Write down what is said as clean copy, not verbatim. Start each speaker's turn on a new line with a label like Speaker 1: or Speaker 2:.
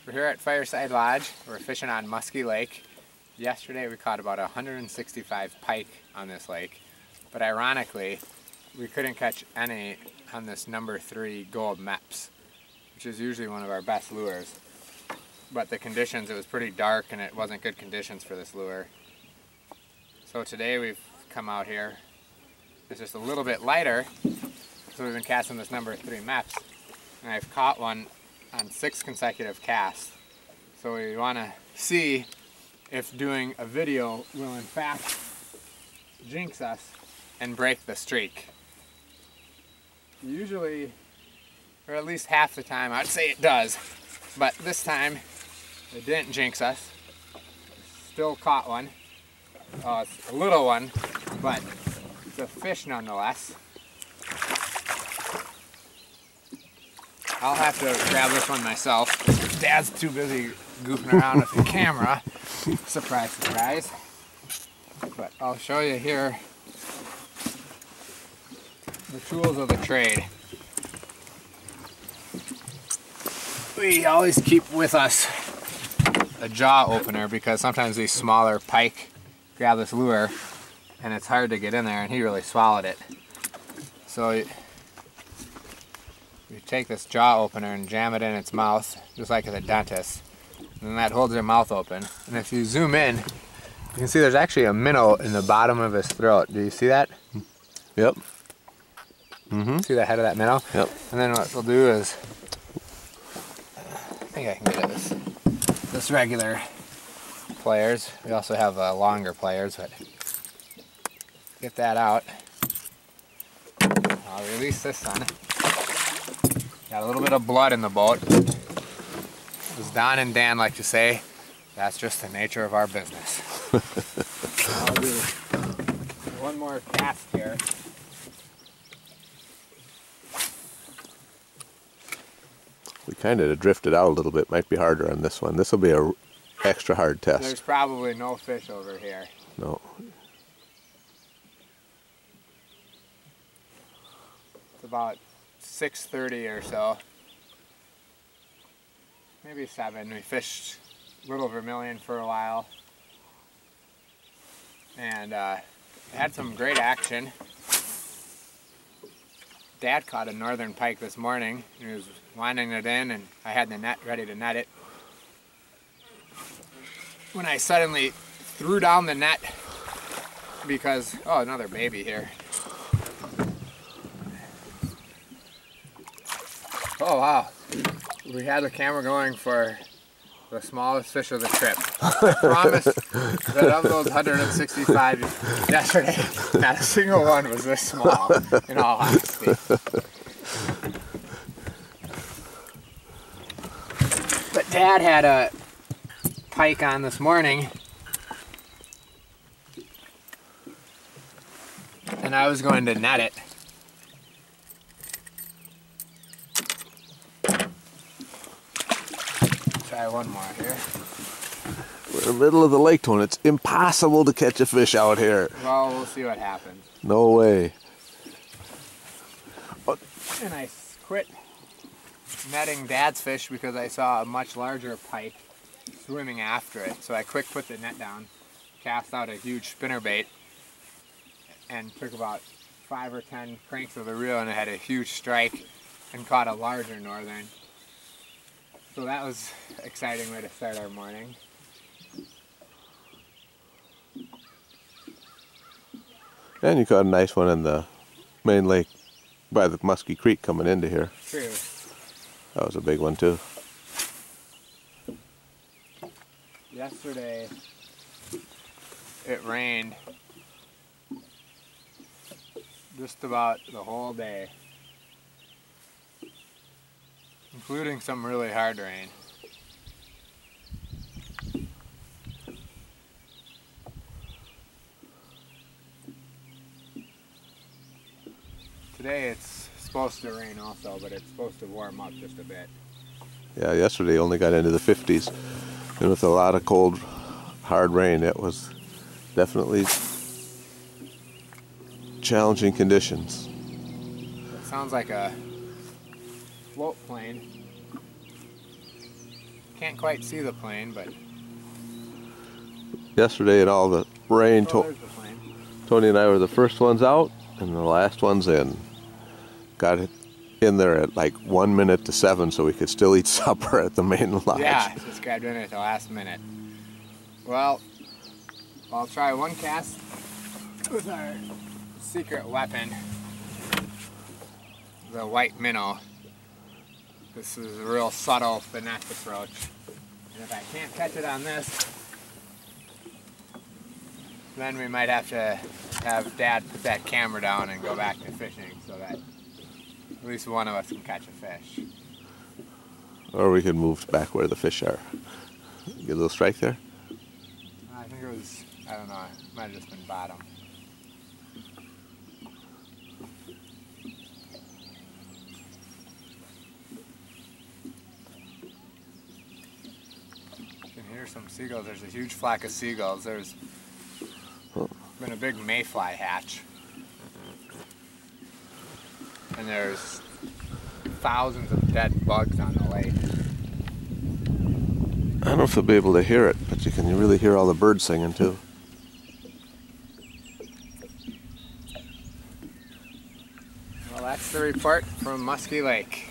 Speaker 1: We're here at Fireside Lodge. We're fishing on Muskie Lake. Yesterday we caught about 165 pike on this lake, but ironically we couldn't catch any on this number 3 gold meps, which is usually one of our best lures. But the conditions, it was pretty dark and it wasn't good conditions for this lure. So today we've come out here. It's just a little bit lighter, so we've been casting this number 3 meps, and I've caught one on 6 consecutive casts. So we want to see if doing a video will in fact jinx us and break the streak. Usually, or at least half the time, I'd say it does, but this time it didn't jinx us. Still caught one. It's a little one, but it's a fish nonetheless. I'll have to grab this one myself. Dad's too busy goofing around with the camera. Surprise, surprise. But I'll show you here the tools of the trade. We always keep with us a jaw opener because sometimes these smaller pike grab this lure and it's hard to get in there, and he really swallowed it. So you take this jaw opener and jam it in its mouth, just like at the dentist, and then that holds your mouth open. And if you zoom in, you can see there's actually a minnow in the bottom of his throat. Do you see that?
Speaker 2: Yep.
Speaker 1: See the head of that minnow?
Speaker 2: Yep.
Speaker 1: And then what we'll do is, I think I can get this regular pliers. We also have longer pliers, but get that out. I'll release this one. Got a little bit of blood in the boat. As Don and Dan like to say, that's just the nature of our business. I'll do one more cast here.
Speaker 2: We kind of drifted out a little bit. Might be harder on this one. This will be a extra hard test.
Speaker 1: There's probably no fish over here.
Speaker 2: No.
Speaker 1: It's about 6:30 or so. Maybe 7. We fished Little Vermilion for a while. And had some great action. Dad caught a northern pike this morning. He was winding it in and I had the net ready to net it, when I suddenly threw down the net because, oh, another baby here. Oh wow, we had the camera going for the smallest fish of the trip. I promise that of those 165 yesterday, not a single one was this small, in all honesty. But Dad had a pike on this morning, and I was going to net it. Try one more here.
Speaker 2: We're in the middle of the lake, Tony. It's impossible to catch a fish out here.
Speaker 1: Well, we'll see what happens.
Speaker 2: No way.
Speaker 1: And I quit netting Dad's fish because I saw a much larger pike swimming after it. So I quick put the net down, cast out a huge spinnerbait, and took about 5 or 10 cranks of the reel, and it had a huge strike and caught a larger northern. So that was an exciting way to start our morning.
Speaker 2: And you caught a nice one in the main lake by the Muskie Creek coming into here.
Speaker 1: True.
Speaker 2: That was a big one too.
Speaker 1: Yesterday it rained just about the whole day, including some really hard rain. Today it's supposed to rain also, but it's supposed to warm up just a bit.
Speaker 2: Yeah, yesterday only got into the 50s, and with a lot of cold, hard rain, it was definitely challenging conditions.
Speaker 1: It sounds like a float plane. Can't quite see the plane, but
Speaker 2: Yesterday in all the rain,
Speaker 1: oh, there's the plane.
Speaker 2: Tony and I were the first ones out and the last ones in. Got it in there at like 1 minute to 7 so we could still eat supper at the main lodge.
Speaker 1: Yeah, just grabbed in at the last minute. Well, I'll try one cast with our secret weapon, the white minnow. This is a real subtle finesse approach. And if I can't catch it on this, then we might have to have Dad put that camera down and go back to fishing so that at least one of us can catch a fish.
Speaker 2: Or we could move back where the fish are. Get a little strike there?
Speaker 1: I think it was, I don't know, it might have just been bottom. You can hear some seagulls. There's a huge flock of seagulls. There's been a big mayfly hatch. And there's thousands of dead bugs on the lake.
Speaker 2: I don't know if you'll be able to hear it, but you can really hear all the birds singing too.
Speaker 1: Well, that's the report from Muskie Lake.